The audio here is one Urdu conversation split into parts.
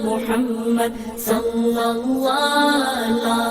محمد صلی اللہ لا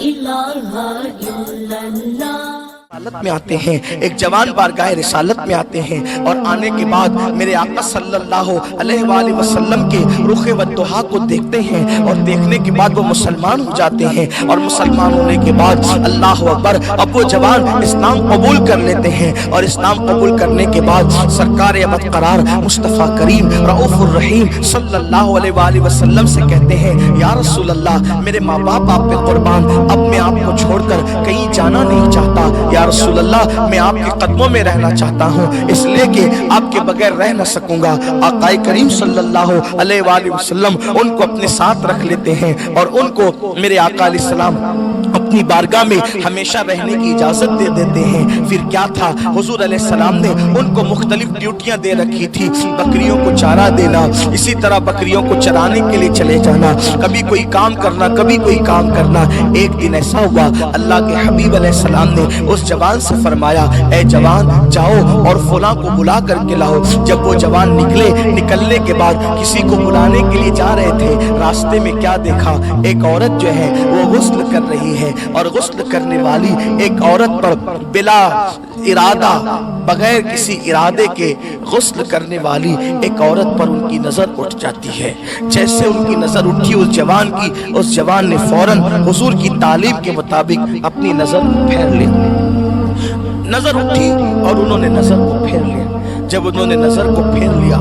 الہ الا اللہ۔ رسالت میں آتے ہیں، ایک جوان بارگاہ رسالت میں آتے ہیں، اور آنے کے بعد میرے آقا صلی اللہ علیہ وآلہ وسلم کے رخ والضحا کو دیکھتے ہیں، اور دیکھنے کے بعد وہ مسلمان ہو جاتے ہیں، اور مسلمان ہونے کے بعد اللہ اکبر اب وہ جوان اسلام قبول کر لیتے ہیں، اور اسلام قبول کرنے کے بعد سرکار ابد قرار مصطفیٰ کریم رؤوف الرحیم صلی اللہ علیہ وآلہ وسلم سے کہتے ہیں یا رسول اللہ میرے ماں باپ آپ پہ قربان، اب میں آپ کو چھوڑ کر کہیں جانا نہیں چاہتا، یا رسول اللہ میں آپ کے قدموں میں رہنا چاہتا ہوں، اس لیے کہ آپ کے بغیر رہ نہ سکوں گا۔ آقا کریم صلی اللہ علیہ وآلہ وسلم ان کو اپنے ساتھ رکھ لیتے ہیں، اور ان کو میرے آقا علیہ السلام اپنی بارگاہ میں ہمیشہ رہنے کی اجازت دے دیتے ہیں۔ پھر کیا تھا، حضور علیہ السلام نے ان کو مختلف ڈیوٹیاں دے رکھی تھی، بکریوں کو چارہ دینا، اسی طرح بکریوں کو چرانے کے لیے چلے جانا، کبھی کوئی کام کرنا کبھی کوئی کام کرنا۔ ایک دن ایسا ہوا اللہ کے حبیب علیہ السلام نے اس جوان سے فرمایا اے جوان جاؤ اور فلاں کو بلا کر کے لاؤ۔ جب وہ جوان نکلنے کے بعد کسی کو بلانے کے لیے جا رہے تھے، راستے میں کیا دیکھا، ایک عورت جو ہے وہ غسل کر رہی ہے، اور غسل کرنے والی ایک عورت پر بلا ارادہ بغیر کسی ارادے کے غسل کرنے والی ایک عورت پر ان کی نظر اٹھ جاتی ہے۔ جیسے ان کی نظر اٹھی اس جوان کی، اس جوان نے فوراً حضور کی تعلیم کے مطابق اپنی نظر پھیر لی۔ نظر اٹھی اور انہوں نے نظر کو پھیر لیا۔ جب انہوں نے نظر کو پھیر لیا،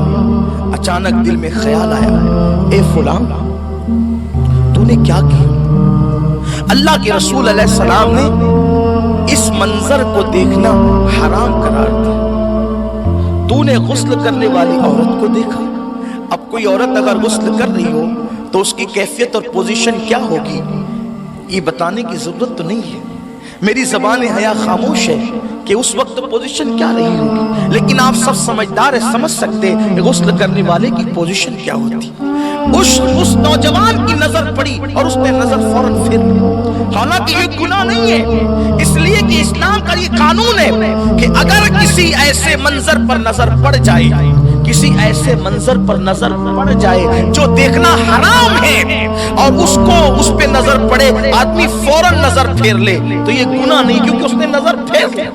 اچانک دل میں خیال آیا اے فلاں تو نے کیا کیا؟ اللہ کے رسول علیہ السلام نے اس منظر کو دیکھنا حرام قرار دیا، تو نے غسل کرنے والی عورت کو دیکھا۔ اب کوئی عورت اگر غسل کر رہی ہو تو اس کی کیفیت اور پوزیشن کیا ہوگی، یہ بتانے کی ضرورت تو نہیں ہے، میری زبان حیا خاموش ہے کہ اس وقت پوزیشن کیا رہی ہوگی، لیکن آپ سب سمجھدار ہیں، سمجھ سکتے ہیں غسل کرنے والے کی پوزیشن کیا ہوتی۔ اس نوجوان کی نظر پڑی اور اس نے نظر فوراً پھیر لی، حالانکہ یہ گناہ نہیں ہے، اس لیے کہ اسلام کا یہ قانون ہے کہ اگر کسی ایسے منظر پر نظر پڑ جائے، کسی ایسے منظر پر نظر پڑ جائے جو دیکھنا حرام ہے، اور اس پہ نظر پڑے آدمی فوراً نظر پھیر لے تو یہ گناہ نہیں، کیونکہ اس نے نظر پھیر لیا،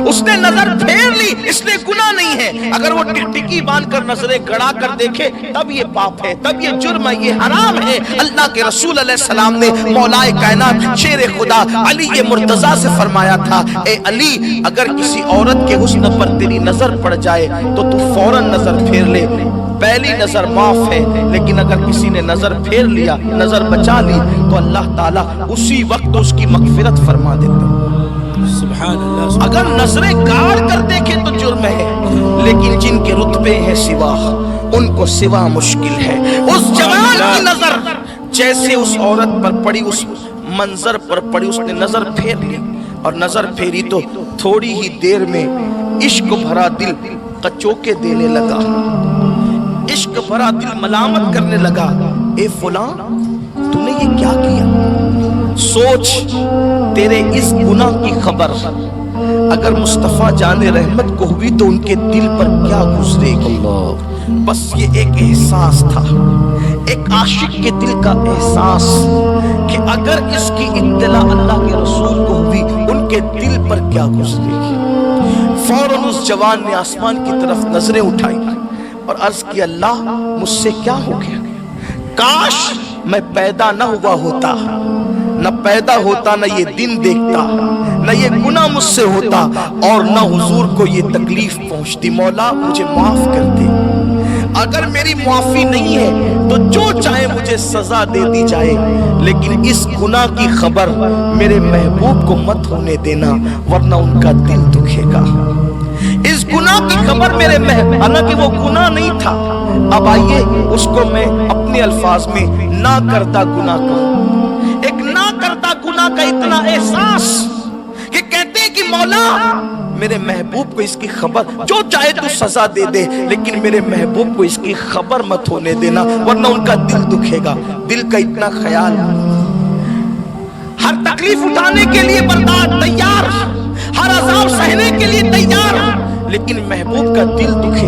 اس نے نظر پھیر لی، اس لیے گناہ نہیں ہے۔ اگر وہ ٹکٹکی باندھ کر نظریں گڑا کر دیکھے تب یہ پاپ ہے، تب یہ جرم ہے، یہ حرام ہے۔ اللہ کے رسول علیہ السلام نے مولا کائنات شیر خدا علی مرتضیٰ سے فرمایا تھا اے علی اگر کسی عورت کے حسن پر تیری نظر پڑ جائے تو فوراً نظر پھیر لے، پہلی نظر معاف ہے، لیکن اگر کسی نے نظر پھیر لیا، نظر بچا لی تو اللہ تعالیٰ اسی وقت اس کی مغفرت فرما دیتا۔ سبحان اللہ۔ اگر نظریں گاڑ کر دیکھے تو جرم ہے، لیکن جن کے رتبے ہیں سوا، ان کو سوا مشکل ہے۔ اس جوان کی نظر جیسے اس عورت پر پڑی، اس منظر پر پڑی، اس نے نظر پھیر لی، اور نظر پھیری تو تھوڑی ہی دیر میں عشق بھرا دل کچوکے دینے لگا، عشق بھرا دل ملامت کرنے لگا اے فلاں تو نے یہ کیا کیا؟ سوچ تیرے اس گناہ کی خبر اگر مصطفیٰ جان رحمت کو ہوئی تو ان کے دل پر کیا گزرے گی۔ بس یہ ایک احساس تھا، ایک عاشق کے دل کا احساس کہ اگر اس کی اطلاع اللہ کے رسول کو ہوئی ان کے دل پر کیا گزرے گی۔ فوراً اس جوان نے آسمان کی طرف نظریں اٹھائی اور عرض کی اللہ مجھ سے کیا ہو گیا، کاش میں پیدا نہ ہوا ہوتا، نہ پیدا ہوتا، نہ یہ دن دیکھتا، نہ یہ گناہ مجھ سے ہوتا، اور نہ حضور کو یہ تکلیف پہنچتی۔ مولا مجھے معاف کر دے، اگر میری معافی نہیں ہے تو جو چاہے مجھے سزا دے دی جائے، لیکن اس گناہ کی خبر میرے محبوب کو مت ہونے دینا ورنہ ان کا دل دکھے گا۔ اس گناہ کی خبر میرے محبوب، حالانکہ وہ گناہ نہیں تھا، اب آئیے اس کو میں اپنے الفاظ میں نہ کردہ گناہ کہوں۔ ایک نہ کردہ گناہ کا اتنا احساس کہ کہتے ہیں کہ مولا میرے محبوب کو اس کی خبر، جو چاہے تو سزا دے دے لیکن میرے محبوب کو اس کی خبر مت ہونے دینا ورنہ ان کا دل دکھے گا۔ دل کا اتنا خیال، ہر تکلیف اٹھانے کے لیے برداشت تیار، ہر عذاب سہنے کے لیے تیار، لیکن محبوب کا دل دکھے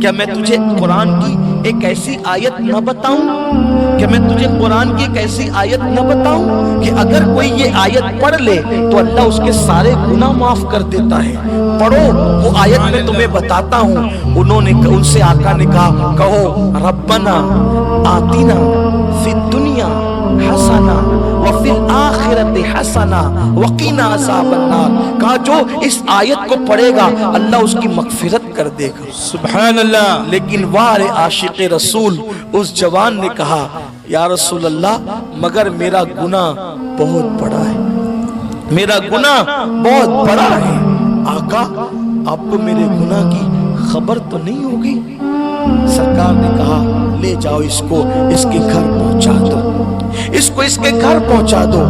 کیا میں تجھے قرآن کی ایک ایسی آیت نہ بتاؤں؟ کیا میں تجھے قرآن کی ایک ایسی آیت نہ بتاؤں کہ اگر کوئی یہ آیت پڑھ لے تو اللہ اس کے سارے گناہ معاف کر دیتا ہے؟ پڑھو وہ آیت میں تمہیں بتاتا ہوں۔ ان سے آقا نے کہا کہو ربنا آتنا فی الدنیا حسنا وفی الآخرت حسنا وقنا عذاب النار۔ کہا جو اس آیت کو پڑھے گا اللہ اس کی مغفرت کر دے گا۔ سبحان اللہ۔ لیکن وار عاشق رسول اس جوان نے کہا یا رسول اللہ مگر میرا گناہ بہت بڑا ہے، میرا گناہ بہت بڑا ہے۔ آقا آپ کو میرے گناہ کی خبر تو نہیں ہوگی؟ سرکار نے کہا لے جاؤ اس کو اس کے گھر پہنچا دو، اس کو اس کے گھر پہنچا دو۔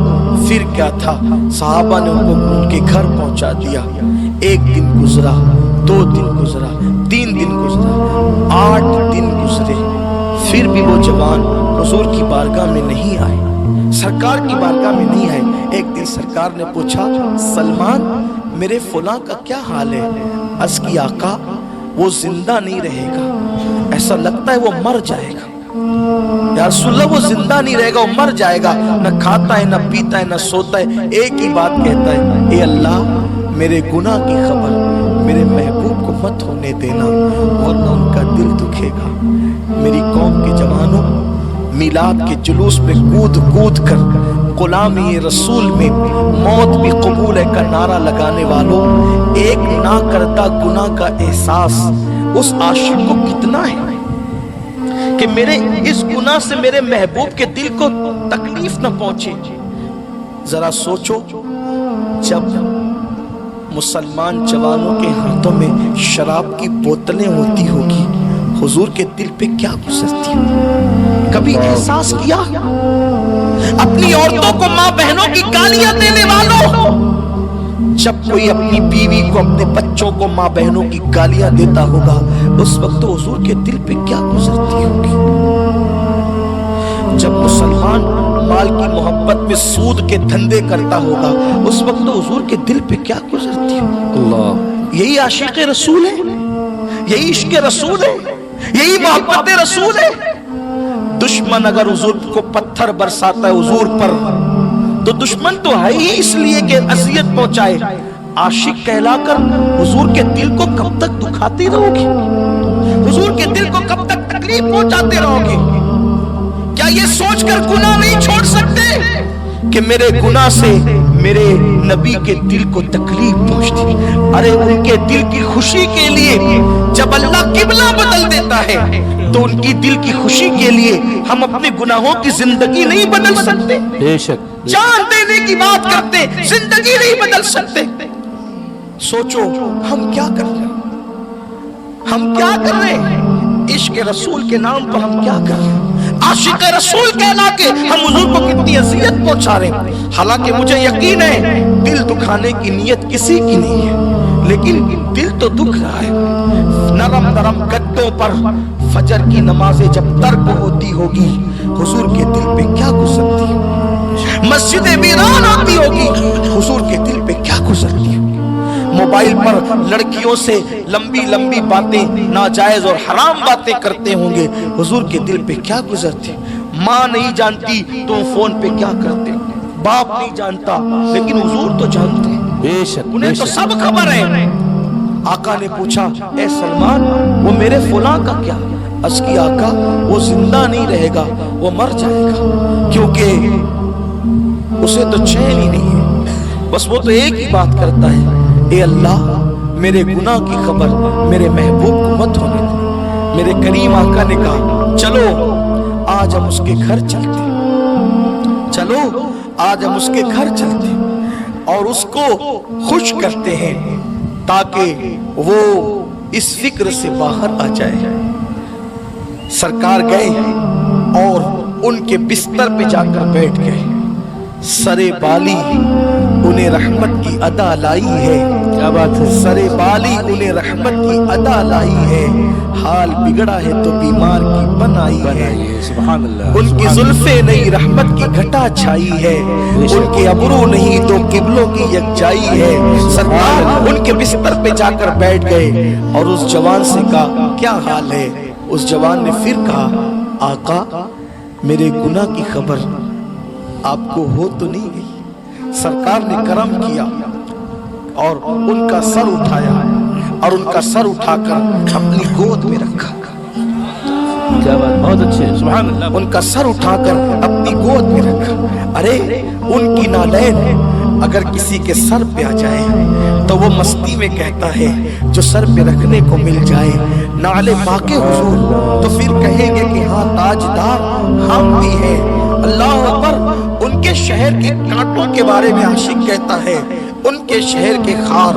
پھر کیا تھا، صحابہ نے ان کے گھر پہنچا دیا۔ ایک دن گزرا، 2 دن گزرا، 3 دن گزرا، 8 دن گزرے، پھر بھی وہ جوان حضور کی بارگاہ میں نہیں آئے، سرکار کی بارگاہ میں نہیں آئے۔ ایک دن سرکار نے پوچھا سلمان میرے فلاں کا کیا حال ہے؟ عرض کی آقا وہ زندہ نہیں رہے گا، ایسا لگتا ہے وہ مر جائے گا۔ یا رسول اللہ وہ زندہ نہیں رہے گا، وہ مر جائے گا، نہ کھاتا ہے نہ پیتا ہے نہ سوتا ہے، ایک ہی بات کہتا ہے اے اللہ میرے گناہ کی خبر میرے محبوب کو مت ہونے دینا ورنہ ان کا دل دکھے گا۔ میری قوم کے جوانوں، میلاد کے جلوس میں کود کود کر غلامی رسول میں موت بھی قبول ہے کا نعرہ لگانے والوں، ایک نہ کردہ گناہ کا احساس اس عاشق کو کتنا ہے کہ میرے اس گناہ سے میرے محبوب کے دل کو تکلیف نہ پہنچے۔ ذرا سوچو جب مسلمان جوانوں کے ہاتھوں میں شراب کی بوتلیں ہوتی ہوگی حضور کے دل پہ کیا گزرتی ہوگی؟ کبھی احساس کیا؟ اپنی عورتوں کو ماں بہنوں کی گالیاں دینے والوں، جب کوئی اپنی بیوی کو اپنے بچوں کو ماں بہنوں کی گالیاں دیتا ہوگا اس وقت تو حضور کے دل پہ کیا گزرتی ہوگی؟ جب مسلمان مال کی محبت میں سود کے دھندے کرتا ہوگا اس وقت تو حضور کے دل پہ کیا گزرتی ہوگی؟ اللہ، یہی عاشق رسول ہے، یہی عشق رسول ہے، یہی محبت رسول ہے۔ دشمن اگر حضور کو پتھر برساتا ہے حضور پر تو دشمن تو ہے ہی اس لیے کہ اذیت پہنچائے، عاشق کہلا کر حضور کے دل کو کب تک دکھاتے رہو گے؟ حضور کے دل کو کب تک تکلیف پہنچاتے رہو گے؟ کیا یہ سوچ کر گناہ نہیں چھوڑ سکتے کہ میرے گناہ سے میرے نبی کے دل کو تکلیف پہنچتی؟ ارے ان کے دل کی خوشی کے لیے جب اللہ قبلہ بدل دیتا ہے تو ان کی دل کی خوشی کے لیے ہم اپنے گناہوں کی زندگی نہیں بدل سکتے؟ بے شک جان دینے کی بات کرتے زندگی نہیں بدل سکتے۔ سوچو ہم کیا کر رہے ہیں، ہم کیا کر رہے ہیں؟ عشق رسول کے نام پر ہم کیا کر رہے ہیں؟ عاشق رسول کہلا کے ہم حضور کو کتنی اذیت پہنچا رہے ہیں۔ حالانکہ مجھے یقین ہے دل دکھانے کی نیت کسی کی نہیں ہے لیکن دل تو دکھ رہا ہے۔ نرم نرم گدوں پر فجر کی نمازیں جب ترک ہوتی ہوگی حضور کے دل پہ کیا گزرتی ہوگی؟ مسجد ویران آتی ہوگی حضور کے دل پہ کیا گزرتی ہوگی؟ موبائل پر لڑکیوں سے لمبی لمبی باتیں ناجائز اور حرام باتیں کرتے ہوں گے حضور کے دل پہ کیا گزرتی؟ ماں نہیں جانتی تو فون پہ کیا کرتے، باپ نہیں جانتا لیکن حضور تو جانتے، بے شک انہیں تو سب خبر ہے۔ آقا نے پوچھا اے سلمان وہ میرے فلاں کا کیا؟ عرض کی آقا وہ زندہ نہیں رہے گا، وہ مر جائے گا، کیونکہ اسے تو چین ہی نہیں ہے، بس وہ تو ایک ہی بات کرتا ہے اے اللہ میرے گناہ کی خبر میرے محبوب کو مت ہونے دے۔ میرے کریم آقا نے کہا چلو آج ہم اس کے گھر چلتے، چلو آج ہم اس کے گھر چلتے اور اس کو خوش کرتے ہیں تاکہ وہ اس فکر سے باہر آ جائے۔ سرکار گئے اور ان کے بستر پہ جا کر بیٹھ گئے، سرے بالی انہیں رحمت کی ادا لائی ہے. کیا بات ہے. سرے بالی انہیں رحمت کی ادا لائی ہے. حال بگڑا ہے تو بیمار کی بنائی ہے. سبحان اللہ. ان کی زلفیں نہیں رحمت کی گھٹا چھائی ہے. ان کے ابرو نہیں دو قبلوں کی یکجائی ہے. سرکار ان کے بستر پہ جا کر بیٹھ گئے اور اس جوان سے کہا کیا حال ہے. اس جوان نے پھر کہا آقا میرے گناہ کی خبر آپ کو ہو تو نہیں گئی. سرکار نے کرم کیا اور ان کا سر اٹھایا اور ان کا سر اٹھا کر اپنی گود میں رکھا. کیا بات. بہت اچھے. سبحان اللہ. ان کا سر اٹھا کر اپنی گود میں رکھا. ارے ان کی نالین اگر کسی کے سر پہ آ جائے تو وہ مستی میں کہتا ہے جو سر پہ رکھنے کو مل جائے نالے پاکے حضور تو پھر کہیں گے کہ ہاں تاجدار ہم بھی ہیں. اللہ اکبر. ان کے شہر کے کانٹوں کے بارے میں عاشق کہتا ہے ان کے شہر کے خار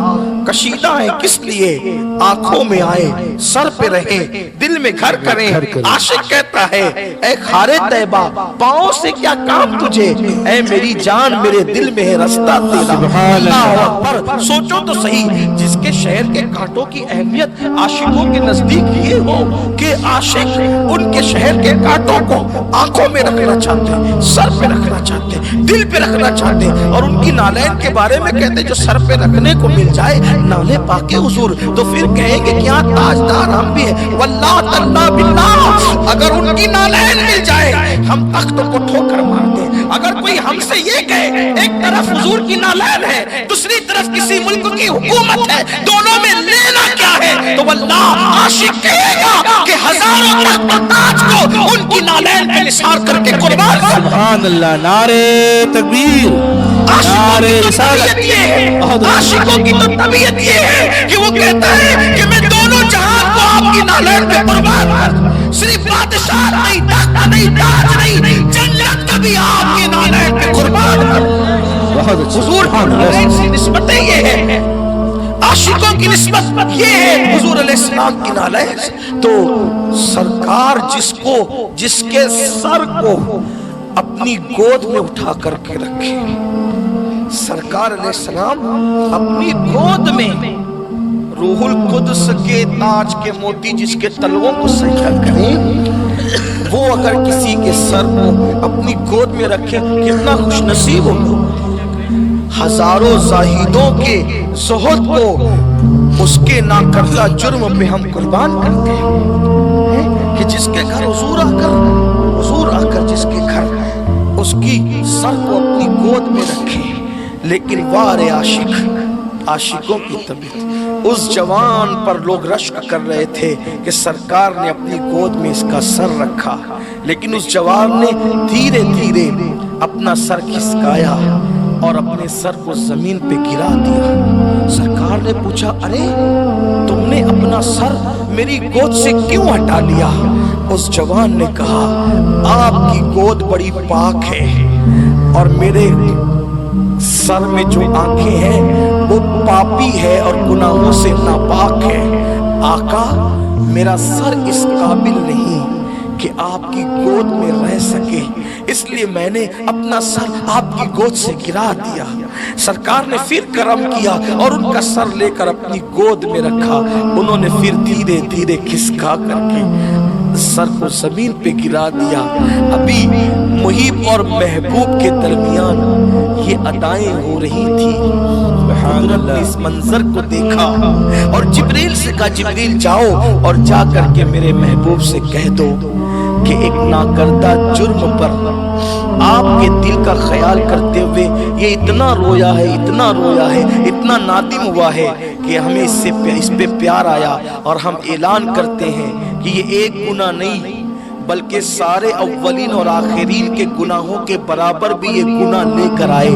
کشیدہ ہیں کس لیے آنکھوں میں آئے سر پہ رہے دل میں گھر کریں. عاشق کہتا ہے اے خارے طیبہ پاؤں سے کیا کام تجھے اے میری جان میرے دل میں ہے رستہ تیرا. اللہ اکبر. سوچو تو صحیح جس کے شہر کے کانٹوں کی اہمیت عاشقوں کے نزدیک یہ ہو کہ عاشق ان کے شہر کے کانٹوں کو آنکھوں میں رکھنا چاہتے سر پہ رکھنا چاہتے دل پہ رکھنا چاہتے اور ان کی نالین کے بارے میں کہتے جو سر پہ رکھنے کو مل جائے نالے پاکے حضور تو پھر کہیں گے کیا تاجدار ہم بھی ہیں. واللہ تاللہ باللہ اگر ان کی نالین مل جائے ہم تخت کو ٹھوکر مار دیں. اگر کوئی ہم سے یہ کہے ایک طرف حضور کی نالین ہے دوسری طرف کسی ملک کی حکومت ہے دونوں میں لینا کیا ہے تو واللہ عاشق کہے گا کہ ہزاروں تخت و تاج کو ان کی نالین پہ نثار کر کے قربان. سبحان اللہ. نعرے تکبیر. نعرے رسالت. عاشقوں کی تو طبیعت یہ ہے کہ وہ کہتا ہے کہ میں دونوں جہان کو آپ کی نالین پہ قربان کر صرف بادشاہ نہیں تخت نہیں تاج نہیں جنت کا بھی آپ کی نالین پہ قربان کر. بہت اچھا. حضور کی نسبتیں یہ ہے عاشقوں کی نسبت یہ ہے حضور علیہ السلام کی نالین. تو سرکار جس کے سر کو اپنی گود میں اٹھا کر کے رکھے سرکار علیہ السلام اپنی گود میں روح القدس کے تاج کے موتی جس کے تلووں کو سجدہ کریں وہ اگر کسی کے سر کو اپنی گود میں رکھے کتنا خوش نصیب ہو. ہزاروں زاہدوں کے زہد کو اس کے ناکردہ جرم پہ ہم قربان کرتے ہیں کہ جس کے گھر حضور آ کر جس کے گھر اس کی سر کو اپنی گود میں رکھے. لیکن وارے عاشقوں کی طبیعت اس جوان پر لوگ رشک کر رہے تھے کہ سرکار نے اپنی گود میں اس کا سر رکھا لیکن اس جوان نے دھیرے دھیرے اپنا سر کھسکایا اور اپنے سر کو زمین پہ گرا دیا. سرکار نے پوچھا ارے تم نے اپنا سر میری گود سے کیوں ہٹا لیا. اس جوان نے کہا آپ کی گود بڑی پاک ہے اور میرے سر میں جو آنکھیں ہیں وہ پاپی ہے اور گناہوں سے ناپاک ہے. آقا میرا سر اس قابل نہیں کہ آپ کی گود میں رہ سکے اس لیے میں نے اپنا سر آپ کی گود سے گرا دیا. سرکار نے پھر کرم کیا اور ان کا سر لے کر اپنی گود میں رکھا. انہوں نے پھر دھیرے دھیرے کھسکا کر کے سر کو زمین پہ گرا دیا. ابھی محب اور محبوب کے درمیان یہ ادائیں ہو رہی تھی. حضرت نے اس منظر کو دیکھا اور جبریل سے کہا جبریل جاؤ اور جا کر کے میرے محبوب سے کہہ دو کہ ایک ناکردہ جرم پر آپ کے دل کا خیال کرتے ہوئے یہ اتنا رویا ہے اتنا نادم ہوا ہے کہ ہمیں اس پہ پیار آیا اور ہم اعلان کرتے ہیں کہ یہ ایک گناہ نہیں بلکہ سارے اولین اور آخرین کے گناہوں کے برابر بھی یہ گناہ لے کر آئے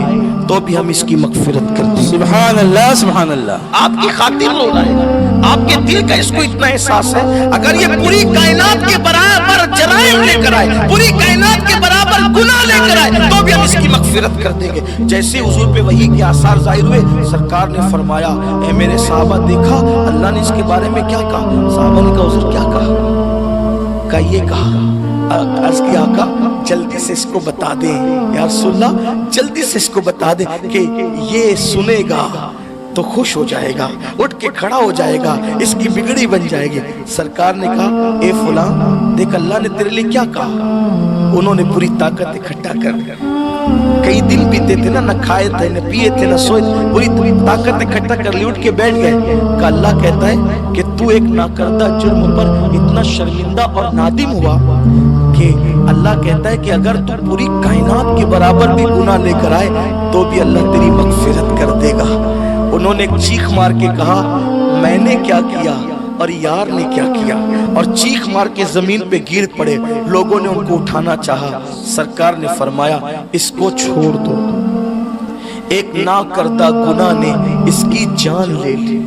تو بھی ہم اس کی مغفرت کرتے ہیں. سبحان اللہ سبحان اللہ. آپ کی خاطر رو رہا ہے آپ کے دل کا اس کو اتنا احساس ہے اگر یہ پوری کائنات کے برابر جرائم لے کر آئے پوری کائنات کے برابر گناہ لے کر آئے تو بھی ہم اس کی مغفرت کر دیں گے. جیسے حضور پہ وحی کے آثار ظاہر ہوئے سرکار نے فرمایا اے میرے صحابہ دیکھا اللہ نے اس کے بارے میں کیا کہا. صحابہ نے کہا حضور کیا کہا. یہ کہا عرض کی آقا جلدی سے اس کو بتا دیں یا رسول اللہ جلدی سے اس کو بتا دیں کہ یہ سنے گا تو خوش ہو جائے گا، اٹھ کے کھڑا ہو جائے گا، اس کی بگڑی بن جائے گی۔ سرکار نے کہا اے فلاں دیکھ اللہ نے تیرے لیے کیا کہا۔ انہوں نے پوری طاقت اکٹھا کر کئی دن بیتے تھے نہ کھائے تھے نہ پیے تھے نہ سوئے، پوری طاقت اکٹھا کر لی، اٹھ کے بیٹھ گئے۔ کہ اللہ کہتا ہے کہ تو ایک ناکردہ جرم پر اتنا شرمندہ اور نادم ہوا کہ اللہ کہتا ہے کہ اگر تو پوری کائنات کے برابر بھی گناہ لے کر آئے تو بھی اللہ تیری مغفرت کر دے گا۔ انہوں نے ایک چیخ مار کے کہا میں نے کیا کیا اور یار نے کیا کیا، اور چیخ مار کے زمین پہ گر پڑے۔ لوگوں نے ان کو اٹھانا چاہا، سرکار نے فرمایا اس کو چھوڑ دو، ایک ناکردہ گناہ نے اس کی جان لے لی،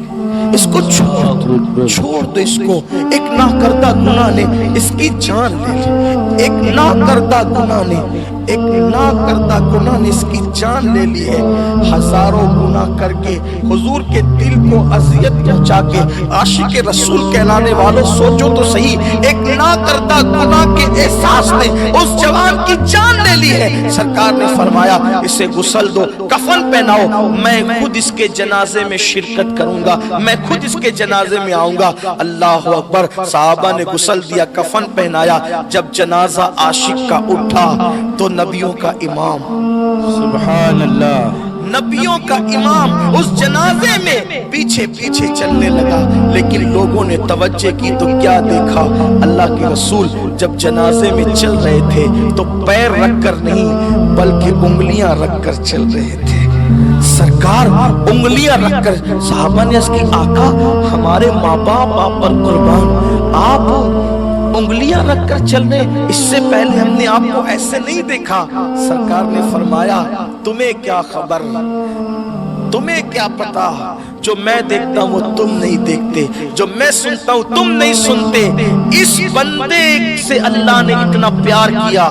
اس کو چھوڑ دو، چھوڑ دو اس کو، ایک ناکردہ گناہ نے اس کی جان لے لی، ایک ناکردہ گناہ نے اس کی جان لے لی ہے۔ ہزاروں گناہ کر کے حضور کے دل کو اذیت پہنچا کے عاشق رسول کہلانے والوں سوچو تو صحیح، ایک ناکردہ گناہ کے احساس نے اس جوان کی جان لے لی ہے۔ سرکار نے فرمایا اسے غسل دو، کفن پہناؤ، میں خود اس کے جنازے میں شرکت کروں گا، میں خود اس کے جنازے میں آؤں گا۔ اللہ اکبر، صحابہ نے غسل دیا، کفن پہنایا۔ جب جنازہ عاشق کا اٹھا تو نبیوں کا امام، سبحان اللہ، نبیوں کا امام اس جنازے میں پیچھے پیچھے چلنے لگا، لیکن لوگوں نے توجہ کی تو کیا دیکھا، اللہ کے رسول جب جنازے میں چل رہے تھے تو پیر رکھ کر نہیں بلکہ انگلیاں رکھ کر چل رہے تھے۔ سرکار انگلیاں رکھ کر، صحابہ نے اس کی آقا ہمارے ماں باپ آپ پر قربان، آپ انگلیاں رکھ کر چل رہے، اس سے پہلے ہم نے آپ کو ایسے نہیں دیکھا۔ سرکار نے فرمایا تمہیں کیا خبر، تمہیں کیا پتا، جو میں دیکھتا ہوں وہ تم نہیں دیکھتے، جو میں سنتا ہوں تم نہیں سنتے۔ اس بندے سے اللہ نے اتنا پیار کیا،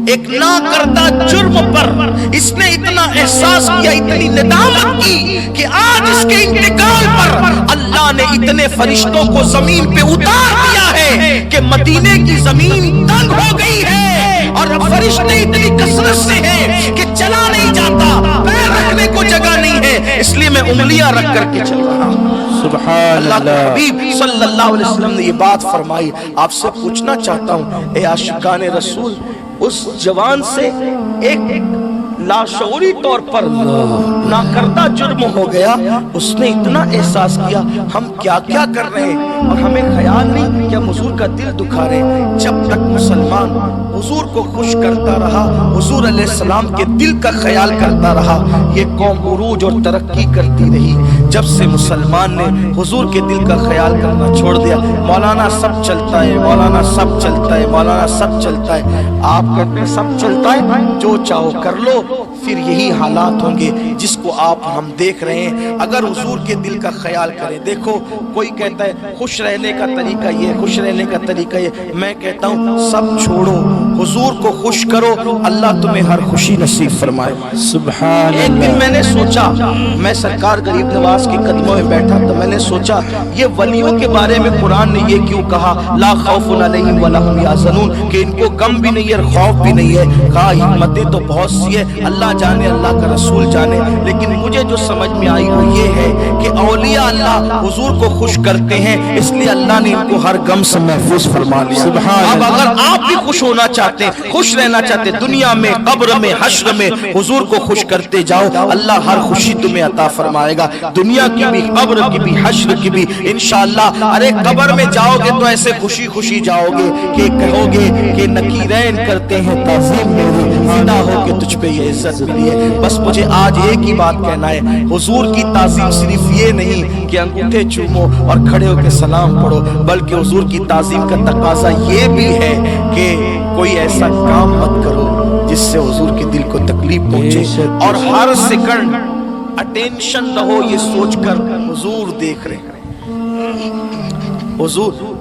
ایک ناکردہ جرم پر اس نے اتنا احساس کیا، اتنی ندامت کی کہ آج اس کے انتقال پر اللہ نے اتنے فرشتوں کو زمین پہ اتار دیا ہے کہ مدینے کی زمین تنگ ہو گئی ہے، اور فرشتے اتنی کثرت سے ہیں کہ چلا نہیں جاتا، پیر رکھنے کو جگہ نہیں ہے، اس لیے میں انگلیاں رکھ کر کے چل رہا ہوں۔ سبحان اللہ کے اللہ، حبیب صلی اللہ علیہ وسلم نے یہ بات فرمائی۔ آپ سے پوچھنا چاہتا ہوں اے عاشقان رسول، اس جوان سے ایک لاشعوری طور پر ناکردہ جرم ہو گیا، اس نے اتنا احساس کیا ہم کیا کیا کر رہے ہیں، اور ہمیں خیال نہیں کہ ہم حضور کا دل دکھا رہے ہیں۔ جب تک مسلمان حضور کو خوش کرتا رہا، حضور علیہ السلام کے دل کا خیال کرتا رہا، یہ قوم عروج اور ترقی کرتی رہی۔ جب سے مسلمان نے حضور کے دل کا خیال کرنا چھوڑ دیا، مولانا سب چلتا ہے، مولانا سب چلتا ہے، مولانا سب چلتا ہے، آپ کہتے ہیں سب چلتا ہے، جو چاہو کر لو، پھر یہی حالات ہوں گے جس کو آپ ہم دیکھ رہے ہیں۔ اگر حضور کے دل کا خیال کریں، دیکھو کوئی کہتا ہے خوش رہنے کا طریقہ یہ، خوش رہنے کا طریقہ یہ، میں کہتا ہوں سب چھوڑو، حضور کو خوش کرو، اللہ تمہیں ہر خوشی نصیب فرمائے۔ سبحان ایک دن اللہ، میں نے سوچا، میں سرکار غریب نواز کے قدموں میں بیٹھا تو میں نے سوچا یہ ولیوں کے بارے میں قرآن نے یہ کیوں کہا لا خوف علیہم ولا هم یحزنون، کہ ان کو غم بھی نہیں ہے اور خوف بھی نہیں ہے۔ کہا حکمتیں تو بہت سی ہے، اللہ جانے، اللہ کا رسول جانے، لیکن مجھے جو سمجھ میں آئی وہ یہ ہے کہ اولیاء اللہ حضور کو خوش کرتے ہیں، اس لیے اللہ نے ان کو ہر غم سے محفوظ فرما لیا۔ اب اگر آپ بھی خوش ہونا چاہتے ہیں، خوش رہنا چاہتے ہیں، دنیا میں، قبر میں، حشر میں حضور کو خوش کرتے جاؤ، اللہ ہر خوشی تمہیں عطا فرمائے گا، دنیا کی بھی، قبر کی بھی، حشر کی بھی انشاءاللہ۔ ارے قبر میں جاؤ گے تو ایسے خوشی خوشی جاؤ گے کہ کہو گے کہ نکیرین کرتے ہیں تعظیم میری، فدا ہو کہ تجھ پہ یہ عزت ملی ہے۔ بس مجھے آج ایک ہی بات کہنا ہے، حضور کی تعظیم صرف یہ نہیں کہ انگوٹھے چومو اور کھڑے ہو کے سلام پڑھو، بلکہ حضور کی تعظیم کا تقاضا یہ بھی ہے کہ کوئی ایسا کام مت کرو جس سے حضور کے دل کو تکلیف پہنچے، اور ہر سیکنڈ اٹینشن رہو یہ سوچ کر حضور دیکھ رہے ہیں، حضور